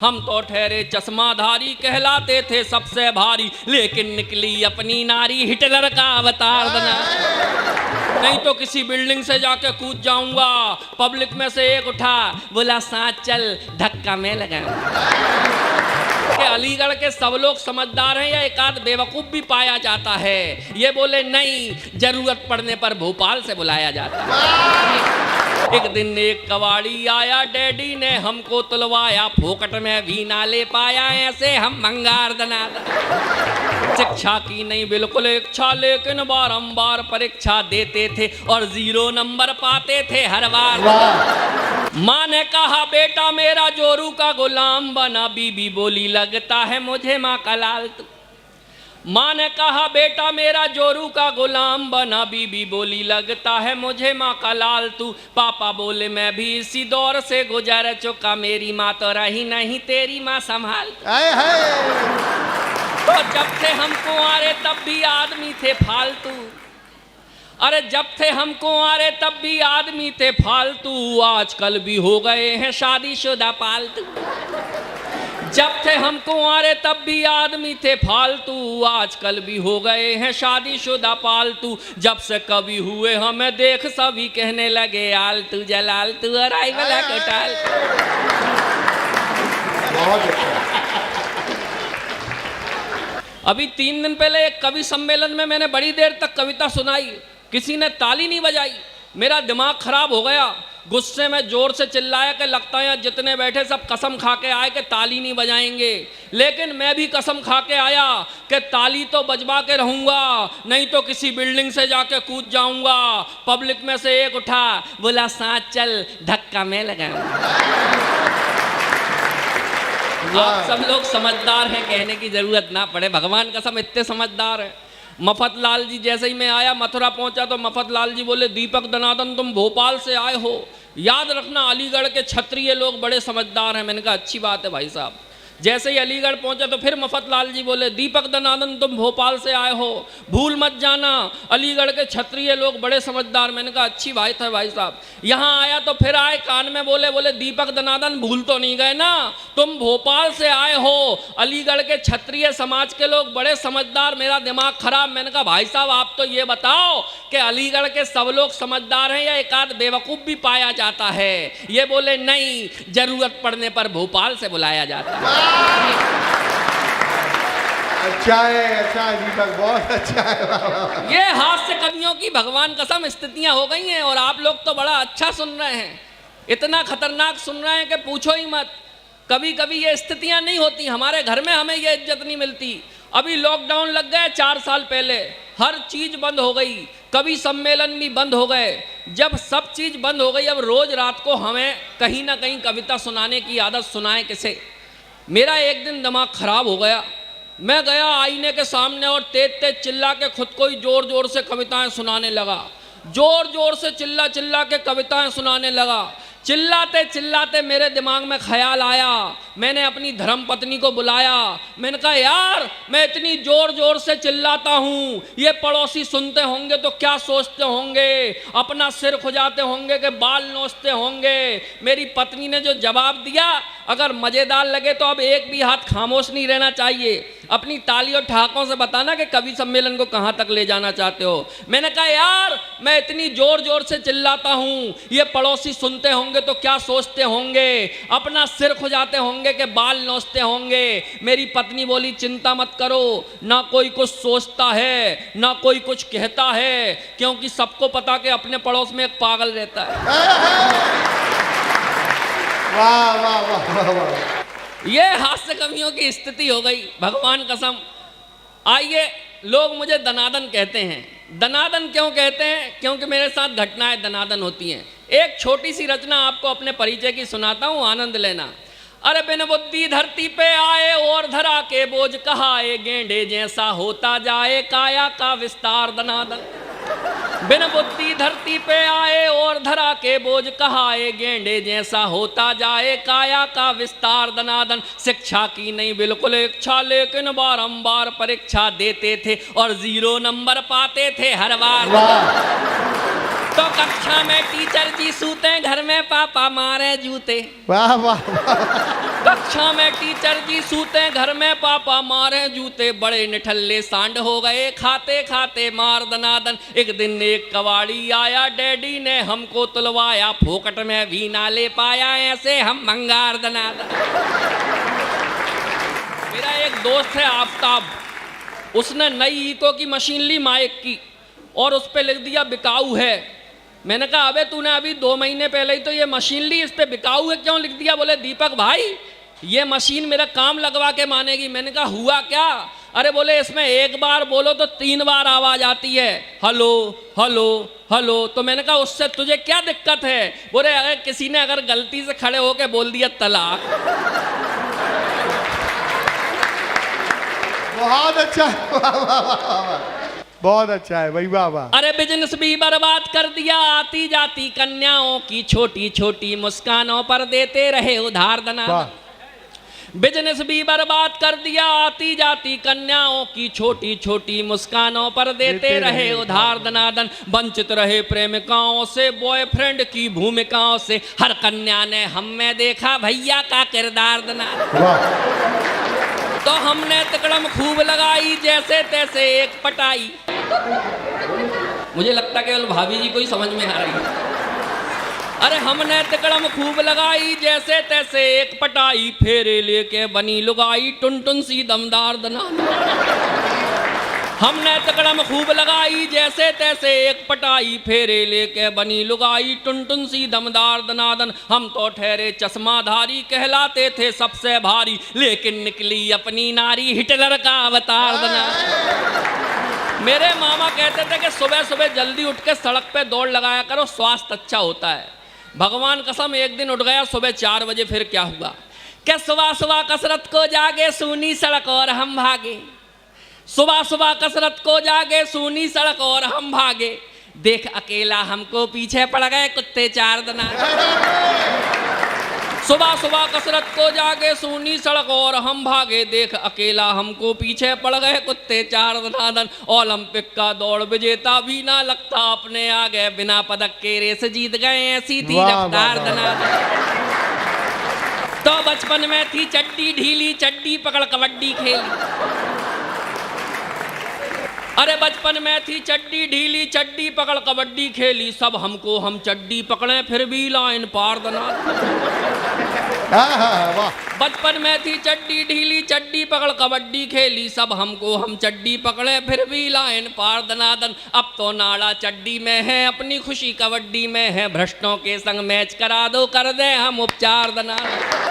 हम तो ठहरे चश्माधारी, कहलाते थे सबसे भारी, लेकिन निकली अपनी नारी हिटलर का अवतार बना। नहीं तो किसी बिल्डिंग से जाके कूद जाऊंगा। पब्लिक में से एक उठा, बोला साथ चल, धक्का मैं लगाऊंगा। कि अलीगढ़ के सब लोग समझदार हैं या एक आध बेवकूफ भी पाया जाता है। ये बोले नहीं, जरूरत पड़ने पर भोपाल से बुलाया जाता है। एक दिन एक कवाड़ी आया, डैडी ने हमको तुलवाया, फोकट में भी ना ले पाया, ऐसे हम भंगार दना। शिक्षा की नहीं बिल्कुल इच्छा, लेकिन बारंबार परीक्षा देते थे और 0 नंबर पाते थे हर बार। माँ ने कहा बेटा मेरा जोरू का गुलाम बना, बीबी बोली लगता है मुझे माँ का लाल तू। माँ ने कहा बेटा मेरा जोरू का गुलाम बना, बीबी बोली लगता है मुझे माँ का लाल तू। पापा बोले मैं भी इसी दौर से गुजर चुका, मेरी माँ तो रही नहीं, तेरी माँ संभाल। तो जब थे हम कुंवारे तब भी आदमी थे फालतू। अरे जब थे हम कुंवारे तब भी आदमी थे फालतू, आजकल भी हो गए हैं शादीशुदा पालतू। जब थे हम कुंवारे तब भी आदमी थे फालतू, आजकल भी हो गए हैं शादीशुदा पालतू। जब से कभी हुए हमें देख सभी कहने लगे आलतू जलालतू और आई वाला कोटाल। बहुत अच्छा। अभी 3 दिन पहले एक कवि सम्मेलन में मैंने बड़ी देर तक कविता सुनाई, किसी ने ताली नहीं बजाई। मेरा दिमाग खराब हो गया, गुस्से में जोर से चिल्लाया कि लगता है जितने बैठे सब कसम खा के आए कि ताली नहीं बजाएंगे। लेकिन मैं भी कसम खा के आया कि ताली तो बजवा के रहूंगा, नहीं तो किसी बिल्डिंग से जाके कूद जाऊंगा। पब्लिक में से एक उठा, बोला साथ चल, धक्का मैं लगाऊंगा। आप सब लोग समझदार हैं, कहने की जरूरत ना पड़े, भगवान कसम इतने समझदार है। मफत लाल जी जैसे ही मैं आया, मथुरा पहुंचा तो मफत लाल जी बोले दीपक दनादन तुम भोपाल से आए हो, याद रखना अलीगढ़ के क्षत्रिय लोग बड़े समझदार हैं। मैंने कहा अच्छी बात है भाई साहब। जैसे ही अलीगढ़ पहुंचा तो फिर मफत लाल जी बोले दीपक दनादन तुम भोपाल से आए हो, भूल मत जाना अलीगढ़ के क्षत्रिय लोग बड़े समझदार। मैंने कहा अच्छी बात है भाई साहब। यहाँ आया तो फिर आए, कान में बोले दीपक दनादन भूल तो नहीं गए ना, तुम भोपाल से आए हो, अलीगढ़ के क्षत्रिय समाज के लोग बड़े समझदार। मेरा दिमाग खराब। मैंने कहा भाई साहब आप तो ये बताओ कि अलीगढ़ के सब लोग समझदार हैं या एक आध बेवकूफ़ भी पाया जाता है। ये बोले नहीं, जरूरत पड़ने पर भोपाल से बुलाया जाता है। अच्छा है दीपक, बहुत अच्छा है। ये हास्य कवियों की भगवान कसम स्थितियां हो गई हैं और आप लोग तो बड़ा अच्छा सुन रहे हैं, इतना खतरनाक सुन रहे हैं कि पूछो ही मत। कभी कभी ये स्थितियां नहीं होती, हमारे घर में हमें ये इज्जत नहीं मिलती। अभी लॉकडाउन लग गए 4 साल पहले, हर चीज बंद हो गई, कवि सम्मेलन भी बंद हो गए। जब सब चीज बंद हो गई, अब रोज रात को हमें कहीं ना कहीं कविता सुनाने की आदत, सुनाए किसे। मेरा एक दिन दिमाग खराब हो गया, मैं गया आईने के सामने और तेज तेज चिल्ला के खुद को ही जोर जोर से कविताएं सुनाने लगा। जोर जोर से चिल्ला के कविताएं सुनाने लगा। चिल्लाते चिल्लाते मेरे दिमाग में ख्याल आया, मैंने अपनी धर्मपत्नी को बुलाया। मैंने कहा यार मैं इतनी जोर जोर से चिल्लाता हूँ, ये पड़ोसी सुनते होंगे तो क्या सोचते होंगे, अपना सिर खुजाते होंगे कि बाल नोचते होंगे। मेरी पत्नी ने जो जवाब दिया, अगर मज़ेदार लगे तो अब एक भी हाथ खामोश नहीं रहना चाहिए। अपनी ताली और ठहाकों से बताना कि कवि सम्मेलन को कहाँ तक ले जाना चाहते हो। मैंने कहा यार मैं इतनी जोर जोर से चिल्लाता हूँ, ये पड़ोसी सुनते होंगे तो क्या सोचते होंगे, अपना सिर खुजाते होंगे कि बाल नोचते होंगे। मेरी पत्नी बोली चिंता मत करो, ना कोई कुछ सोचता है ना कोई कुछ कहता है, क्योंकि सबको पता कि अपने पड़ोस में एक पागल रहता है। वाह वाह वाह वाह। ये हास्य कवियों की स्थिति हो गई, भगवान कसम। आइए, लोग मुझे दनादन कहते हैं। दनादन क्यों कहते हैं? क्योंकि मेरे साथ घटनाएं दनादन होती हैं। एक छोटी सी रचना आपको अपने परिचय की सुनाता हूँ, आनंद लेना। अरे बिन बुद्धि धरती पे आए और धरा के बोझ कहाए, गेंडे जैसा होता जाए काया का विस्तार दनादन। बिन बुद्धि धरती पे आए और धरा के बोझ कहाए, गेंडे जैसा होता जाए काया का विस्तार दनादन। शिक्षा की नहीं बिल्कुल इच्छा, लेकिन बारंबार परीक्षा देते थे और 0 नंबर पाते थे हर बार। तो कक्षा में टीचर जी सूते, घर में पापा मारे जूते। वाह वाह कक्षा में टीचर जी सूते, घर में पापा मारे जूते। बड़े निठल्ले सांड हो गए, खाते खाते मार दनादन। एक दिन एक कबाड़ी आया, डैडी ने हमको तुलवाया, फोकट में भी ना ले पाया, ऐसे हम भंगार दनादन। मेरा एक दोस्त है आफताब, उसने नई इको की मशीन ली माइक की, और उस पर लिख दिया बिकाऊ है। मैंने कहा अबे तूने अभी 2 महीने पहले ही तो ये मशीन ली, इस पे बिकाऊ है क्यों लिख दिया? बोले दीपक भाई ये मशीन मेरा काम लगवा के मानेगी। मैंने कहा हुआ क्या? अरे बोले इसमें एक बार बोलो तो 3 बार आवाज आती है, हेलो हेलो हेलो। तो मैंने कहा उससे तुझे क्या दिक्कत है? बोले अगर किसी ने अगर गलती से खड़े होके बोल दिया तलाक। बहुत अच्छा है, वाह वाह वाह वाह, बहुत अच्छा है भाई, वाह वाह। अरे बिजनेस भी बर्बाद कर दिया, आती जाती कन्याओं की छोटी छोटी मुस्कानों पर देते रहे उधार दनादन। बिजनेस भी बर्बाद कर दिया, आती जाती कन्याओं की छोटी छोटी मुस्कानों पर देते रहे उधार दनादन। वंचित रहे प्रेमिकाओं से, बॉयफ्रेंड की भूमिकाओं से, हर कन्या ने हम में देखा भैया का किरदार दनादन। तो हमने तिकड़म खूब लगाई, जैसे तैसे एक पटाई। मुझे लगता केवल भाभी जी को ही समझ में आ रही है। अरे हमने तिकड़म खूब लगाई, जैसे तैसे एक पटाई, फेरे लेके बनी लुगाई, टुन टुन सी दमदार दनादन। हमने तिकड़म खूब लगाई, जैसे तैसे एक पटाई, फेरे लेके बनी लुगाई, टुन टुन सी दमदार दनादन। हम तो ठहरे चश्माधारी, कहलाते थे सबसे भारी, लेकिन निकली अपनी नारी हिटलर का अवतार दनादन। मेरे मामा कहते थे कि सुबह सुबह जल्दी उठ के सड़क पे दौड़ लगाया करो, स्वास्थ्य अच्छा होता है। भगवान कसम एक दिन उठ गया सुबह 4 बजे, फिर क्या हुआ कि सुबह सुबह कसरत को जागे, सूनी सड़क और हम भागे। सुबह सुबह कसरत को जागे, सूनी सड़क और हम भागे, देख अकेला हमको पीछे पड़ गए कुत्ते 4 दनादन। सुबह सुबह कसरत को जागे, सूनी सड़क और हम भागे, देख अकेला हमको पीछे पड़ गए कुत्ते 4 दनादन। ओलंपिक का दौड़ विजेता भी ना लगता अपने आगे, बिना पदक के रेस जीत गए, ऐसी थी रफ्तार दनादन। तो बचपन में थी चड्डी ढीली, चड्डी पकड़ कबड्डी खेली। अरे बचपन में थी चड्डी ढीली, चड्डी पकड़ कबड्डी खेली, सब हमको हम चड्डी पकड़े फिर भी लाइन पार दनादन। बचपन में थी चड्डी ढीली, चड्डी पकड़ कबड्डी खेली, सब हमको हम चड्डी पकड़े फिर भी लाइन पार दनादन। अब तो नाड़ा चड्डी में है, अपनी खुशी कबड्डी में है, भ्रष्टों के संग मैच करा दो, कर दे हम उपचार दनादन।